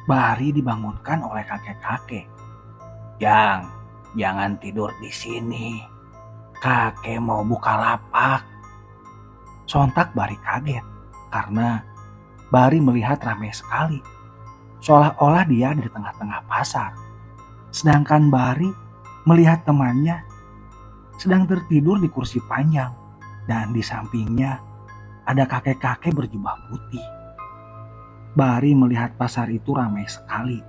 Bari dibangunkan oleh kakek-kakek. Yang, jangan tidur di sini. Kakek mau buka lapak. Sontak Bari kaget karena Bari melihat ramai sekali. Seolah-olah dia di tengah-tengah pasar. Sedangkan Bari melihat temannya sedang tertidur di kursi panjang. Dan di sampingnya ada kakek-kakek berjubah putih. Bari melihat pasar itu ramai sekali.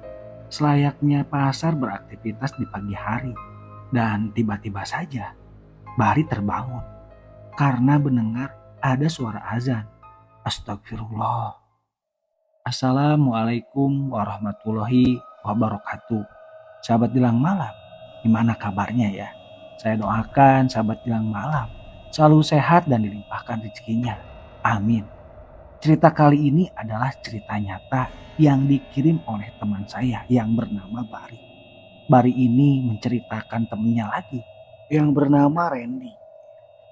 Selayaknya pasar beraktivitas di pagi hari. Dan tiba-tiba saja Bari terbangun karena mendengar ada suara azan. Astagfirullah. Assalamualaikum warahmatullahi wabarakatuh. Sahabat Gilang Malam, gimana kabarnya ya? Saya doakan sahabat Gilang Malam selalu sehat dan dilimpahkan rezekinya. Amin. Cerita kali ini adalah cerita nyata yang dikirim oleh teman saya yang bernama Bari. Bari ini menceritakan temannya lagi yang bernama Randy.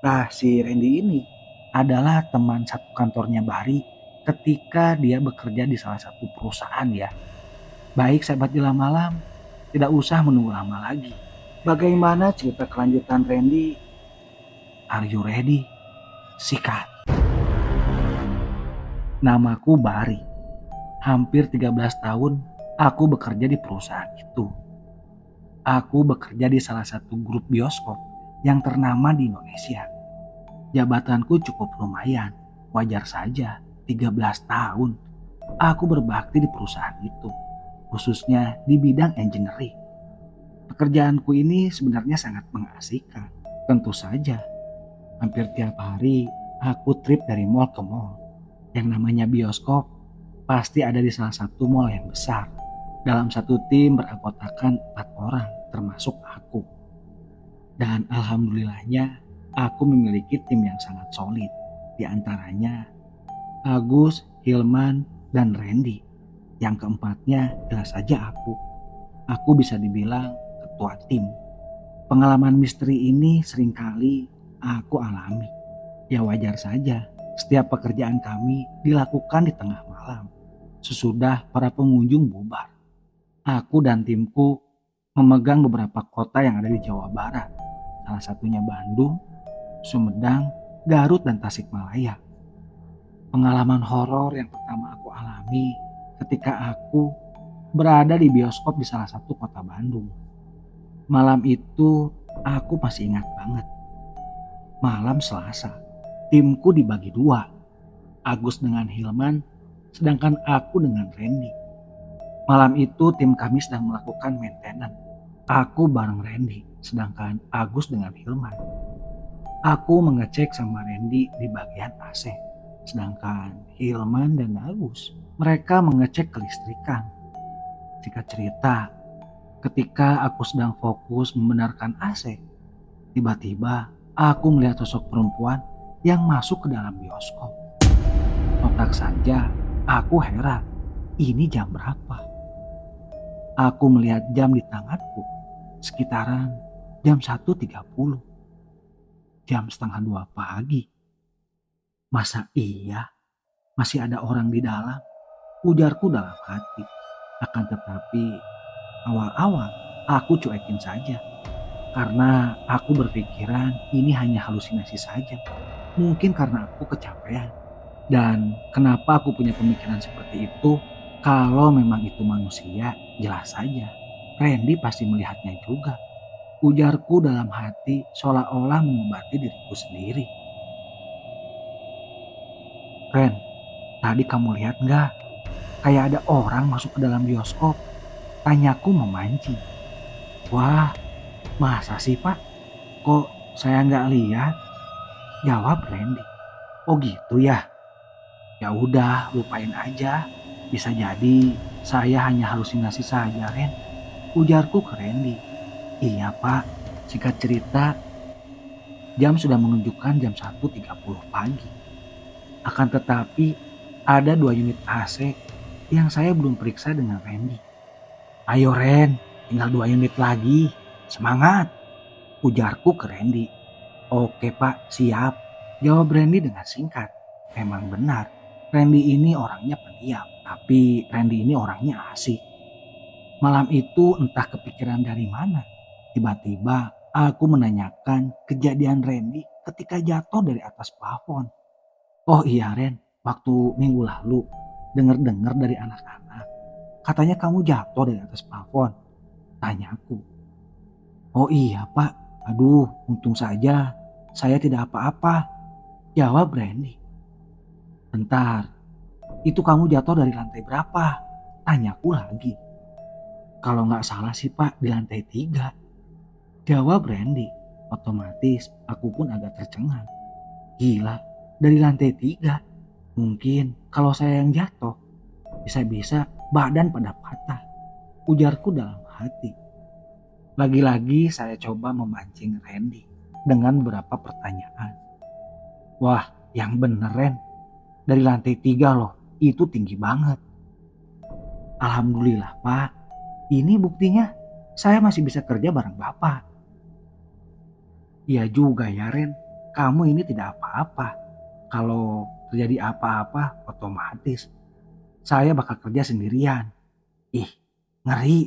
Nah, si Randy ini adalah teman satu kantornya Bari ketika dia bekerja di salah satu perusahaan ya. Baik sahabat Gilang Malam, tidak usah menunggu lama lagi. Bagaimana cerita kelanjutan Randy? Are you ready? Sikat. Namaku Bari. Hampir 13 tahun aku bekerja di perusahaan itu. Aku bekerja di salah satu grup bioskop yang ternama di Indonesia. Jabatanku cukup lumayan, wajar saja 13 tahun aku berbakti di perusahaan itu, khususnya di bidang engineering. Pekerjaanku ini sebenarnya sangat mengasihkan. Tentu saja, hampir tiap hari aku trip dari mall ke mall. Yang namanya bioskop pasti ada di salah satu mall yang besar. Dalam satu tim beranggotakan 4 orang, termasuk aku. Dan alhamdulillahnya aku memiliki tim yang sangat solid. Di antaranya Agus, Hilman, dan Randy. Yang keempatnya jelas saja aku. Aku bisa dibilang ketua tim. Pengalaman misteri ini seringkali aku alami. Ya wajar saja, setiap pekerjaan kami dilakukan di tengah malam. Sesudah para pengunjung bubar. Aku dan timku memegang beberapa kota yang ada di Jawa Barat. Salah satunya Bandung, Sumedang, Garut, dan Tasikmalaya. Pengalaman horor yang pertama aku alami ketika aku berada di bioskop di salah satu kota Bandung. Malam itu aku masih ingat banget. Malam Selasa, timku dibagi dua. Agus dengan Hilman, sedangkan aku dengan Randy. Malam itu tim kami sedang melakukan maintenance. Aku bareng Randy, sedangkan Agus dengan Hilman. Aku mengecek sama Randy di bagian AC, sedangkan Hilman dan Agus mereka mengecek kelistrikan. Singkat cerita, ketika aku sedang fokus membenarkan AC, tiba-tiba aku melihat sosok perempuan yang masuk ke dalam bioskop. Otak saja, aku heran, ini jam berapa? Aku melihat jam di tanganku, sekitaran jam 1.30. Jam setengah 2 pagi. Masa iya masih ada orang di dalam? Ujarku dalam hati. Akan tetapi awal-awal aku cuekin saja. Karena aku berpikiran ini hanya halusinasi saja. Mungkin karena aku kecapean. Dan kenapa aku punya pemikiran seperti itu? Kalau memang itu manusia, jelas saja Randy pasti melihatnya juga. Ujarku dalam hati seolah-olah mengobati diriku sendiri. Ren, tadi kamu lihat nggak? Kayak ada orang masuk ke dalam bioskop. Tanyaku memancing. Wah, masa sih pak? Kok saya nggak lihat? Jawab Randy. Oh gitu ya? Ya udah, lupain aja. Bisa jadi saya hanya halusinasi saja, Ren. Ujarku ke Randy. Iya pak, singkat cerita jam sudah menunjukkan jam 1.30 pagi. Akan tetapi ada 2 unit AC yang saya belum periksa dengan Randy. Ayo Ren, tinggal 2 unit lagi. Semangat, ujarku ke Randy. Oke pak, siap. Jawab Randy dengan singkat. Memang benar, Randy ini orangnya pendiam. Tapi Randy ini orangnya asik. Malam itu entah kepikiran dari mana. Tiba-tiba aku menanyakan kejadian Randy ketika jatuh dari atas plafon. Oh iya Ren, waktu minggu lalu dengar-dengar dari anak-anak. Katanya kamu jatuh dari atas plafon. Tanyaku. Oh iya Pak, aduh untung saja saya tidak apa-apa. Jawab Randy. Bentar, itu kamu jatuh dari lantai berapa? Tanyaku lagi. Kalau nggak salah sih Pak di lantai 3. Jawab Randy. Otomatis aku pun agak tercengang. Gila, dari lantai 3. Mungkin kalau saya yang jatuh, bisa-bisa badan pada patah. Ujarku dalam hati. Lagi-lagi saya coba memancing Randy dengan beberapa pertanyaan. Wah, yang bener Ren. Dari lantai 3 loh, itu tinggi banget. Alhamdulillah Pak, ini buktinya saya masih bisa kerja bareng Bapak. Iya juga ya Ren, kamu ini tidak apa-apa. Kalau terjadi apa-apa otomatis saya bakal kerja sendirian. Ih, ngeri,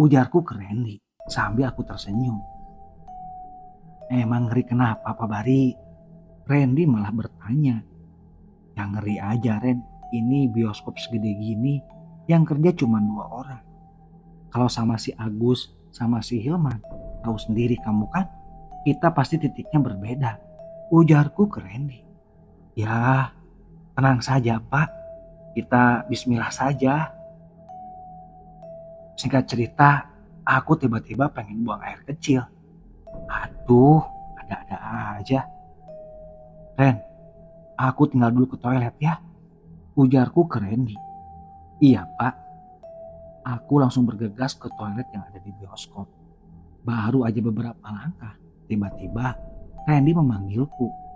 ujarku ke Randy sambil aku tersenyum. Emang ngeri kenapa Pak Bari? Randy malah bertanya. Yang ngeri aja Ren, ini bioskop segede gini yang kerja cuma 2 orang. Kalau sama si Agus sama si Hilman, tahu sendiri kamu kan, kita pasti titiknya berbeda. Ujarku ke Randy. Ya, tenang saja Pak, kita bismillah saja. Singkat cerita, aku tiba-tiba pengen buang air kecil. Aduh, ada-ada aja. Ren, aku tinggal dulu ke toilet ya. Ujarku ke Randy. Iya Pak. Aku langsung bergegas ke toilet yang ada di bioskop. Baru aja beberapa langkah, tiba-tiba Randy memanggilku.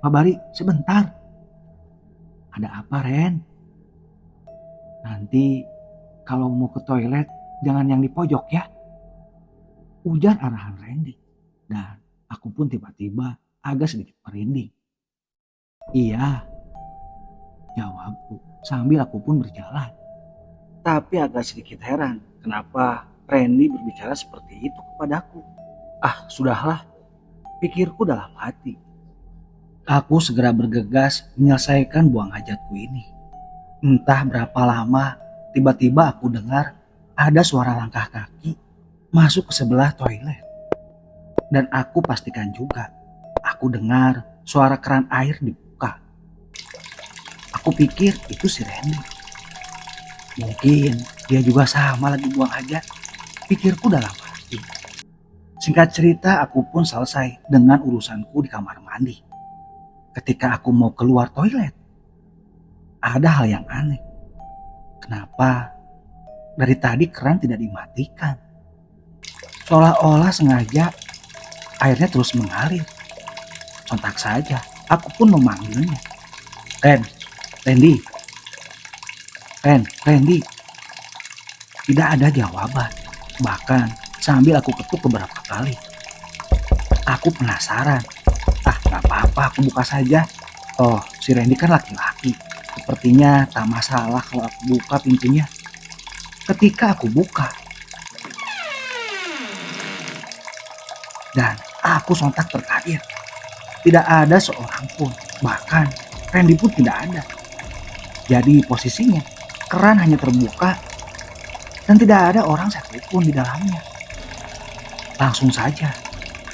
Pak Bari, sebentar. Ada apa Ren? Nanti kalau mau ke toilet jangan yang di pojok ya. Ujar arahan Randy. Dan aku pun tiba-tiba agak sedikit merinding. Iya, jawabku sambil aku pun berjalan. Tapi agak sedikit heran kenapa Randy berbicara seperti itu kepadaku. Ah, sudahlah, pikirku dalam hati. Aku segera bergegas menyelesaikan buang hajatku ini. Entah berapa lama, tiba-tiba aku dengar ada suara langkah kaki masuk ke sebelah toilet. Dan aku pastikan juga, aku dengar suara keran air dibuka. Aku pikir itu si Randy. Mungkin dia juga sama lagi buang hajat, pikirku dalam hati. Singkat cerita, aku pun selesai dengan urusanku di kamar mandi. Ketika aku mau keluar toilet, ada hal yang aneh. Kenapa dari tadi keran tidak dimatikan? Seolah-olah sengaja airnya terus mengalir. Sontak saja aku pun memanggilnya. Randy. Randy. Tidak ada jawaban. Bahkan sambil aku ketuk beberapa kali. Aku penasaran. Gak apa-apa, aku buka saja. Oh, si Randy kan laki-laki. Sepertinya tak masalah kalau aku buka pintunya. Ketika aku buka, dan aku sontak terkaget. Tidak ada seorang pun, bahkan Randy pun tidak ada. Jadi posisinya, keran hanya terbuka dan tidak ada orang satupun di dalamnya. Langsung saja,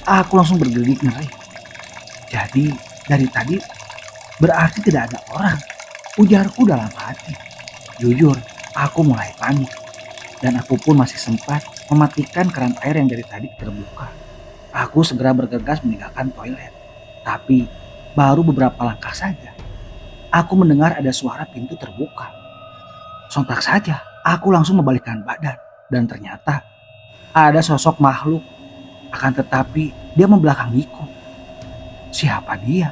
aku langsung bergelik ngeri. Jadi dari tadi berarti tidak ada orang, ujarku dalam hati. Jujur, aku mulai panik. Dan aku pun masih sempat mematikan keran air yang dari tadi terbuka. Aku segera bergegas meninggalkan toilet. Tapi baru beberapa langkah saja, aku mendengar ada suara pintu terbuka. Sontak saja, aku langsung membalikkan badan. Dan ternyata ada sosok makhluk. Akan tetapi dia membelakangiku. Siapa dia?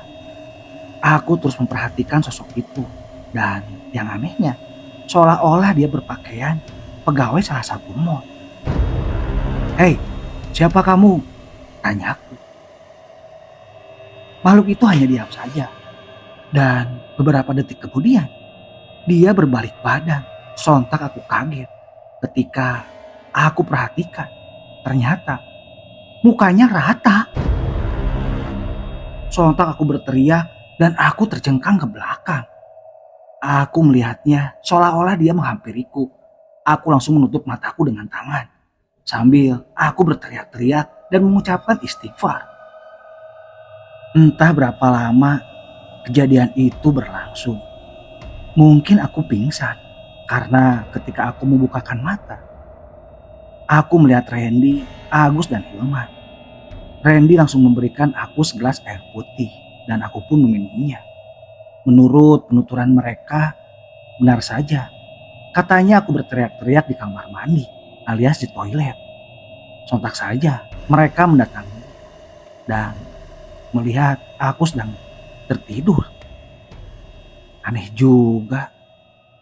Aku terus memperhatikan sosok itu. Dan yang anehnya, seolah-olah dia berpakaian pegawai salah satu mall. Hei, siapa kamu? Tanyaku. Makhluk itu hanya diam saja. Dan beberapa detik kemudian, Dia berbalik badan. Sontak aku kaget ketika aku perhatikan. Ternyata mukanya rata. Sontak aku berteriak dan aku terjengkang ke belakang. Aku melihatnya seolah-olah dia menghampiriku. Aku langsung menutup mataku dengan tangan. Sambil aku berteriak-teriak dan mengucapkan istighfar. Entah berapa lama kejadian itu berlangsung. Mungkin aku pingsan karena ketika aku membukakan mata, aku melihat Randy, Agus, dan Hilman. Randy langsung memberikan aku segelas air putih dan aku pun meminumnya. Menurut penuturan mereka, benar saja. Katanya aku berteriak-teriak di kamar mandi alias di toilet. Sontak saja mereka mendatangi dan melihat aku sedang tertidur. Aneh juga,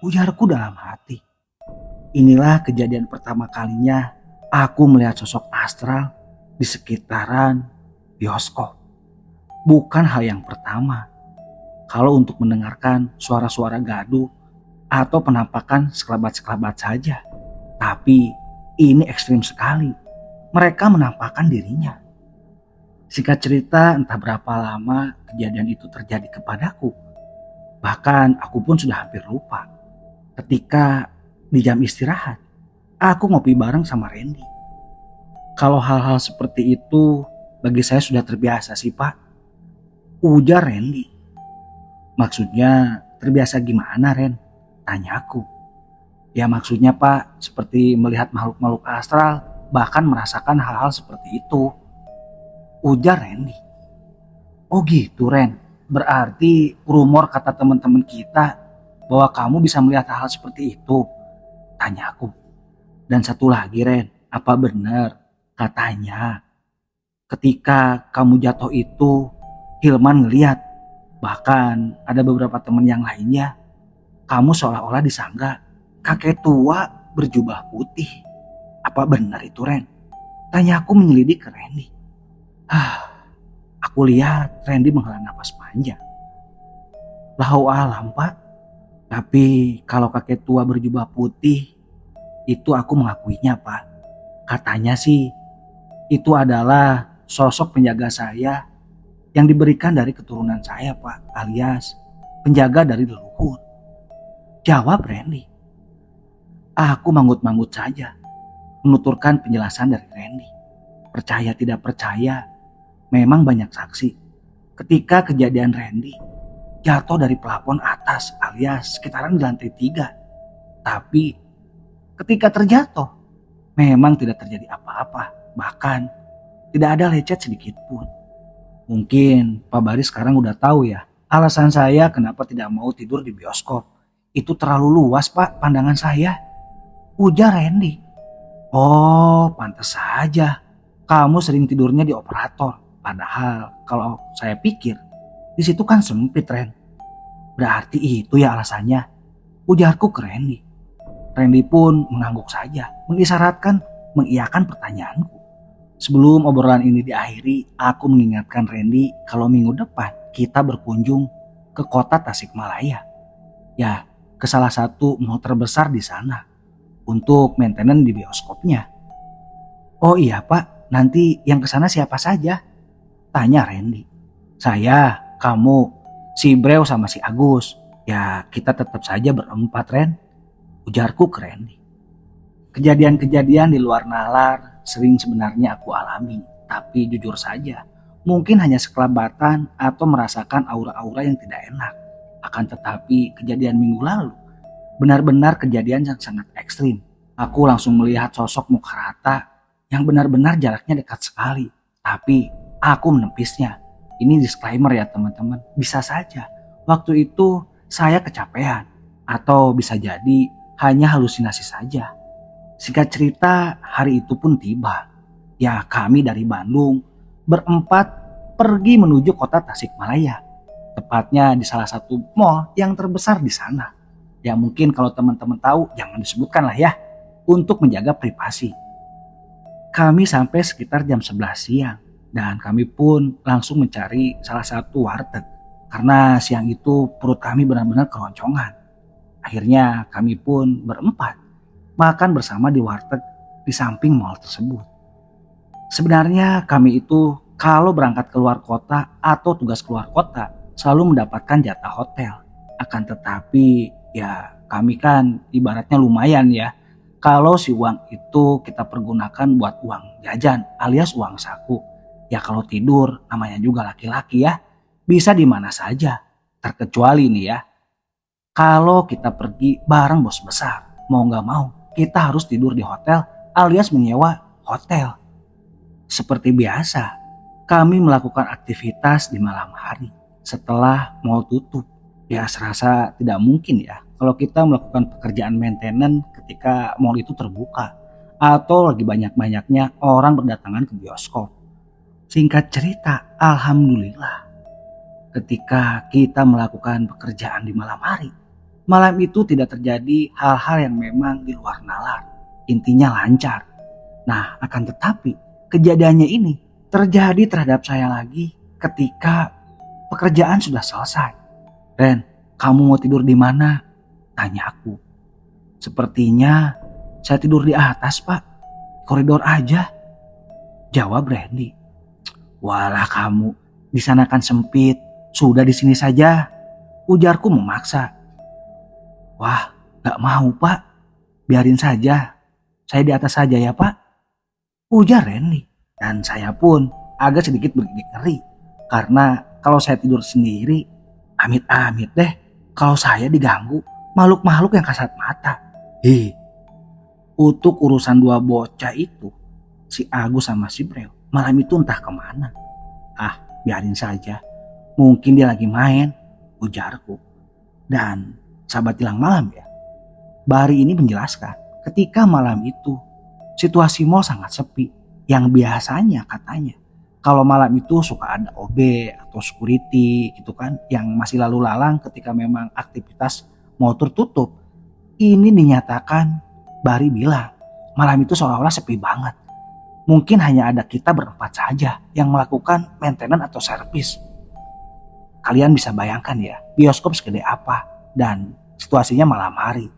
ujarku dalam hati. Inilah kejadian pertama kalinya aku melihat sosok astral di sekitaran bioskop. Bukan hal yang pertama. Kalau untuk mendengarkan suara-suara gaduh atau penampakan sekelebat-sekelebat saja. Tapi ini ekstrim sekali. Mereka menampakkan dirinya. Singkat cerita, entah berapa lama kejadian itu terjadi kepadaku. Bahkan aku pun sudah hampir lupa. Ketika di jam istirahat, aku ngopi bareng sama Randy. Kalau hal-hal seperti itu bagi saya sudah terbiasa sih Pak, ujar Randy. Maksudnya terbiasa gimana Ren? Tanyaku. Ya maksudnya Pak, seperti melihat makhluk-makhluk astral, bahkan merasakan hal-hal seperti itu. Ujar Randy. Oh gitu Ren, berarti rumor kata teman-teman kita bahwa kamu bisa melihat hal-hal seperti itu. Tanyaku. Dan satu lagi Ren, apa benar katanya ketika kamu jatuh itu Hilman ngeliat, bahkan ada beberapa teman yang lainnya, kamu seolah-olah disangka kakek tua berjubah putih. Apa benar itu Ren? Tanyaku menyelidik ke Randy. Aku lihat Randy menghela napas panjang. Lahu alam Pak, tapi kalau kakek tua berjubah putih itu aku mengakuinya Pak. Katanya sih itu adalah sosok penjaga saya yang diberikan dari keturunan saya Pak, alias penjaga dari leluhur. Jawab Randy. Aku manggut-manggut saja menuturkan penjelasan dari Randy. Percaya tidak percaya, memang banyak saksi. Ketika kejadian Randy jatuh dari plafon atas alias sekitaran di lantai 3. Tapi ketika terjatuh, memang tidak terjadi apa-apa. Bahkan tidak ada lecet sedikit pun. Mungkin Pak Bari sekarang udah tahu ya alasan saya kenapa tidak mau tidur di bioskop. Itu terlalu luas Pak pandangan saya, ujar Randy. Oh pantas saja kamu sering tidurnya di operator. Padahal kalau saya pikir di situ kan sempit Ren. Berarti itu ya alasannya, ujarku ke Randy. Randy pun mengangguk saja, mengisyaratkan mengiyakan pertanyaanku. Sebelum obrolan ini diakhiri, aku mengingatkan Randy kalau minggu depan kita berkunjung ke kota Tasikmalaya. Ya, ke salah satu mall terbesar di sana untuk maintenance di bioskopnya. Oh iya Pak, nanti yang ke sana siapa saja? Tanya Randy. Saya, kamu, si Brew sama si Agus. Ya kita tetap saja berempat Ren, ujarku ke Randy. Kejadian-kejadian di luar nalar sering sebenarnya aku alami, tapi jujur saja, mungkin hanya sekelabatan atau merasakan aura-aura yang tidak enak. Akan tetapi kejadian minggu lalu, benar-benar kejadian yang sangat ekstrim. Aku langsung melihat sosok muka rata yang benar-benar jaraknya dekat sekali. Tapi aku menepisnya. Ini disclaimer ya teman-teman, bisa saja waktu itu saya kecapean atau bisa jadi hanya halusinasi saja. Singkat cerita, hari itu pun tiba. Ya kami dari Bandung berempat pergi menuju kota Tasikmalaya. Tepatnya di salah satu mall yang terbesar di sana. Ya mungkin kalau teman-teman tahu jangan disebutkan lah ya, untuk menjaga privasi. Kami sampai sekitar jam 11 siang dan kami pun langsung mencari salah satu warteg. Karena siang itu perut kami benar-benar keroncongan. Akhirnya kami pun berempat makan bersama di warteg di samping mall tersebut. Sebenarnya kami itu kalau berangkat keluar kota atau tugas keluar kota selalu mendapatkan jatah hotel. Akan tetapi ya kami kan ibaratnya lumayan ya. Kalau si uang itu kita pergunakan buat uang jajan alias uang saku. Ya kalau tidur namanya juga laki-laki ya. Bisa di mana saja. Terkecuali nih ya. Kalau kita pergi bareng bos besar. Mau gak mau kita harus tidur di hotel alias menyewa hotel. Seperti biasa kami melakukan aktivitas di malam hari setelah mall tutup. Ya serasa tidak mungkin ya kalau kita melakukan pekerjaan maintenance ketika mall itu terbuka atau lagi banyak-banyaknya orang berdatangan ke bioskop. Singkat cerita, alhamdulillah ketika kita melakukan pekerjaan di malam hari, malam itu tidak terjadi hal-hal yang memang di luar nalar. Intinya lancar. Nah akan tetapi kejadiannya ini terjadi terhadap saya lagi ketika pekerjaan sudah selesai. Ren, kamu mau tidur di mana? Tanya aku. Sepertinya saya tidur di atas pak, koridor aja. Jawab Randy. Walah kamu, di sana kan sempit, sudah di sini saja. Ujarku memaksa. Wah, gak mau pak, biarin saja. Saya di atas saja ya pak. Ujar Randy. Dan saya pun agak sedikit bergigit ngeri. Karena kalau saya tidur sendiri, amit-amit deh kalau saya diganggu makhluk-makhluk yang kasat mata. Untuk urusan dua bocah itu, si Agus sama si Breo, malam itu entah kemana. Ah, biarin saja. Mungkin dia lagi main, ujarku. Dan sahabat hilang malam ya. Bari ini menjelaskan, ketika malam itu situasi mall sangat sepi. Yang biasanya katanya kalau malam itu suka ada OB atau security gitu kan yang masih lalu lalang ketika memang aktivitas mall tertutup. Ini dinyatakan Bari bilang malam itu seolah-olah sepi banget. Mungkin hanya ada kita berempat saja yang melakukan maintenance atau servis. Kalian bisa bayangkan ya bioskop segede apa dan situasinya malam hari.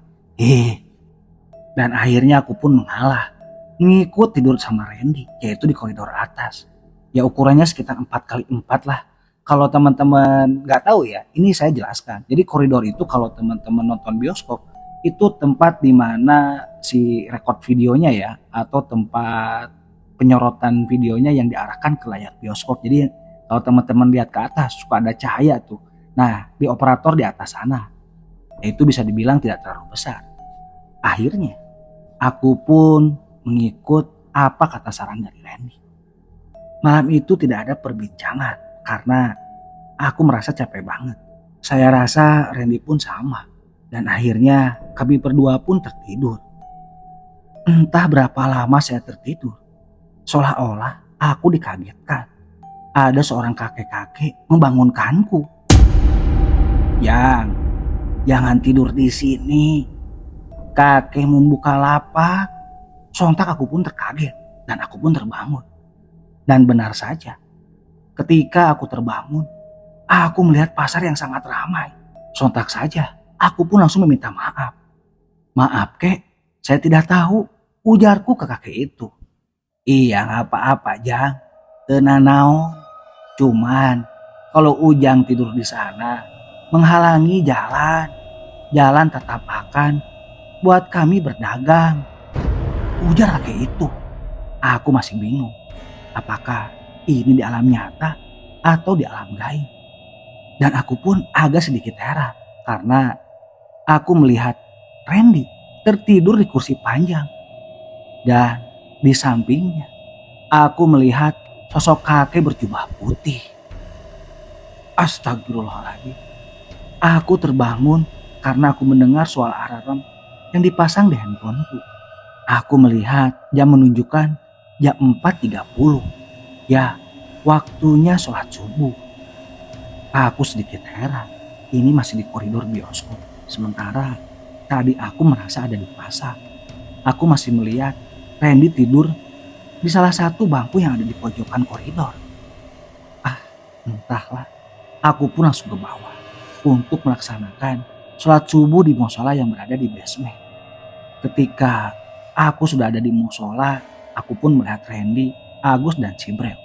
Dan akhirnya aku pun mengalah. Ngikut tidur sama Randy, yaitu di koridor atas. Ya ukurannya sekitar 4x4 lah. Kalau teman-teman nggak tahu ya, ini saya jelaskan. Jadi koridor itu kalau teman-teman nonton bioskop, itu tempat di mana si record videonya ya, atau tempat penyorotan videonya yang diarahkan ke layar bioskop. Jadi kalau teman-teman lihat ke atas, suka ada cahaya tuh. Nah, di operator di atas sana, itu bisa dibilang tidak terlalu besar. Akhirnya, aku pun mengikut apa kata saran dari Randy. Malam itu tidak ada perbincangan karena aku merasa capek banget. Saya rasa Randy pun sama. Dan akhirnya kami berdua pun tertidur. Entah berapa lama saya tertidur. Seolah-olah aku dikagetkan. Ada seorang kakek-kakek membangunkanku. Yang, jangan tidur di sini. Kakek membuka lapak. Sontak aku pun terkaget dan aku pun terbangun. Dan benar saja, ketika aku terbangun, aku melihat pasar yang sangat ramai. Sontak saja, aku pun langsung meminta maaf. Maaf kek, saya tidak tahu, ujarku ke kakek itu. Iya gak apa-apa Jang, tenang naon. Cuman kalau Ujang tidur di sana, menghalangi jalan. Jalan tetap akan buat kami berdagang. Ujar kakek itu. Aku masih bingung. Apakah ini di alam nyata atau di alam gaib? Dan aku pun agak sedikit heran. Karena aku melihat Randy tertidur di kursi panjang. Dan di sampingnya aku melihat sosok kakek berjubah putih. Astagfirullahaladzim. Aku terbangun karena aku mendengar suara alarm yang dipasang di handphoneku. Aku melihat jam menunjukkan jam 4.30. Ya, waktunya sholat subuh. Aku sedikit heran. Ini masih di koridor bioskop. Sementara tadi aku merasa ada di pasar. Aku masih melihat Randy tidur di salah satu bangku yang ada di pojokan koridor. Entahlah. Aku pun langsung ke bawah untuk melaksanakan sholat subuh di musola yang berada di basement. Ketika aku sudah ada di musola, aku pun melihat Randy, Agus, dan Cibrel.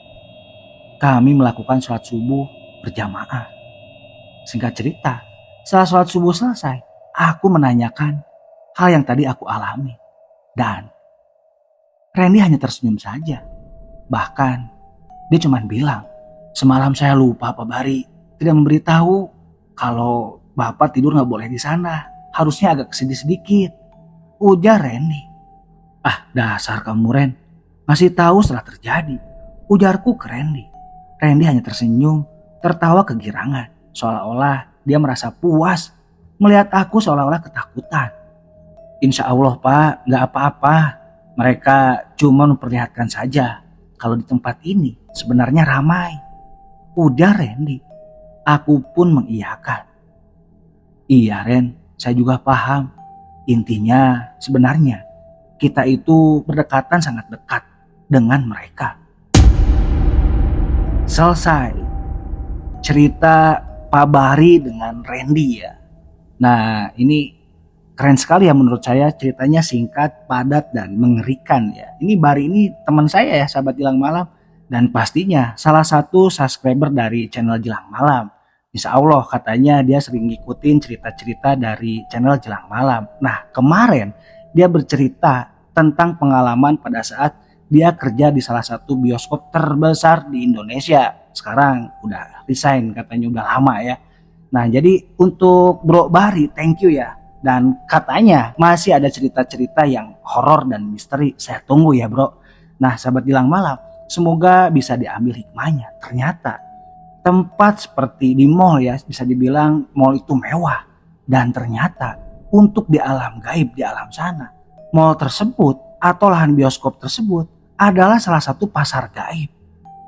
Kami melakukan sholat subuh berjamaah. Singkat cerita, setelah sholat subuh selesai, aku menanyakan hal yang tadi aku alami. Dan Randy hanya tersenyum saja. Bahkan dia cuma bilang, "Semalam saya lupa Pak Bari, tidak memberitahu kalau Bapak tidur gak boleh di sana. Harusnya agak kesini sedikit," ujar Randy. "Ah, dasar kamu Ren, masih tahu setelah terjadi," ujarku ke Randy. Randy hanya tersenyum, tertawa kegirangan, seolah-olah dia merasa puas melihat aku seolah-olah ketakutan. "Insya Allah Pak, gak apa-apa. Mereka cuma memperlihatkan saja kalau di tempat ini sebenarnya ramai," ujar Randy. Aku pun mengiyakan. "Iya Ren, saya juga paham. Intinya sebenarnya kita itu berdekatan sangat dekat dengan mereka." Selesai cerita Pak Bari dengan Randy ya. Nah ini keren sekali ya menurut saya, ceritanya singkat, padat, dan mengerikan ya. Ini Bari ini teman saya ya, sahabat Jelang Malam. Dan pastinya salah satu subscriber dari channel Jelang Malam. Insya Allah katanya dia sering ngikutin cerita-cerita dari channel Jelang Malam. Nah kemarin dia bercerita tentang pengalaman pada saat dia kerja di salah satu bioskop terbesar di Indonesia. Sekarang udah resign katanya, udah lama ya. Nah jadi untuk Bro Bari thank you ya. Dan katanya masih ada cerita-cerita yang horor dan misteri. Saya tunggu ya bro. Nah sahabat Jelang Malam, semoga bisa diambil hikmahnya. Ternyata tempat seperti di mall ya, bisa dibilang mall itu mewah. Dan ternyata untuk di alam gaib, di alam sana, mall tersebut atau lahan bioskop tersebut adalah salah satu pasar gaib.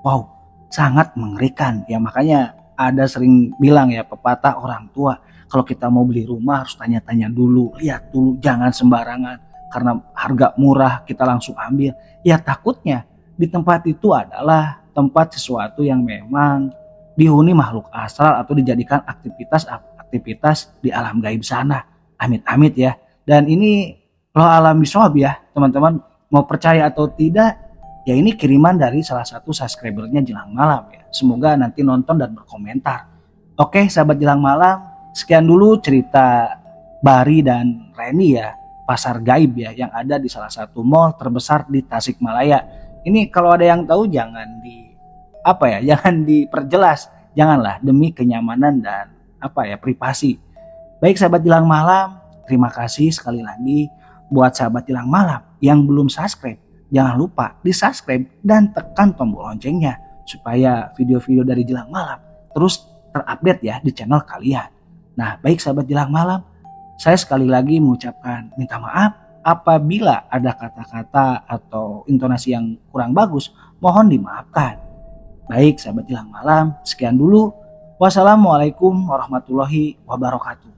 Wow, sangat mengerikan ya. Makanya ada sering bilang ya pepatah orang tua, kalau kita mau beli rumah harus tanya-tanya dulu, lihat dulu, jangan sembarangan. Karena harga murah kita langsung ambil. Ya takutnya di tempat itu adalah tempat sesuatu yang memang dihuni makhluk astral atau dijadikan aktivitas di alam gaib sana. Amit-amit ya. Dan ini lo alam bisawab ya teman-teman, mau percaya atau tidak, ya ini kiriman dari salah satu subscribernya Jelang Malam ya. Semoga nanti nonton dan berkomentar. Oke sahabat Jelang Malam, sekian dulu cerita Bari dan Reni ya, pasar gaib ya yang ada di salah satu mall terbesar di Tasikmalaya. Ini kalau ada yang tahu jangan jangan diperjelas, janganlah, demi kenyamanan dan privasi. Baik sahabat Jelang Malam, terima kasih sekali lagi buat sahabat Jelang Malam yang belum subscribe. Jangan lupa di subscribe dan tekan tombol loncengnya supaya video-video dari Jelang Malam terus terupdate ya di channel kalian. Nah baik sahabat Jelang Malam, saya sekali lagi mengucapkan minta maaf apabila ada kata-kata atau intonasi yang kurang bagus, mohon dimaafkan. Baik sahabat Jelang Malam, sekian dulu. Wassalamualaikum warahmatullahi wabarakatuh.